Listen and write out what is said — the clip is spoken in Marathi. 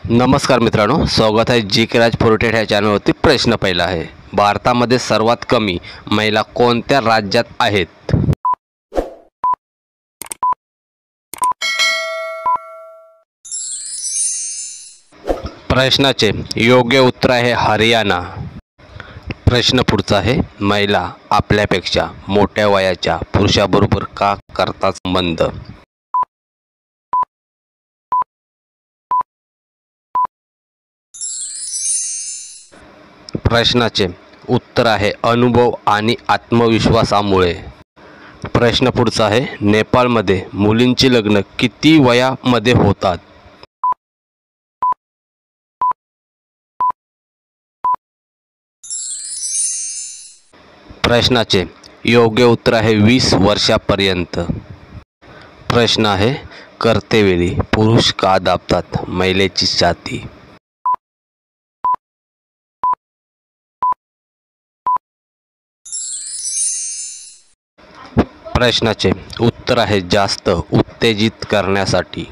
नमस्कार मित्रांनो, स्वागत आहे जी के राज फोर्टेड ह्या चॅनलवरती। प्रश्न पहिला आहे, भारतामध्ये सर्वात कमी महिला कोणत्या राज्यात आहेत? प्रश्नाचे योग्य उत्तर आहे हरियाणा। प्रश्न पुढचा आहे, महिला आपल्यापेक्षा मोठ्या वयाच्या पुरुषाबरोबर का करतात संबंध? प्रश्नाचे उत्तर आहे अनुभव आणि आत्मविश्वासामुळे। प्रश्न पुढचा आहे, नेपाळमध्ये मुलींची लग्न किती वयामध्ये होतात? प्रश्नाचे योग्य उत्तर आहे 20 वर्षापर्यंत। प्रश्न आहे, करतेवेळी पुरुष का दाबतात महिलेची छाती? प्रश्नाचे उत्तर आहे जास्त उत्तेजित करण्यासाठी।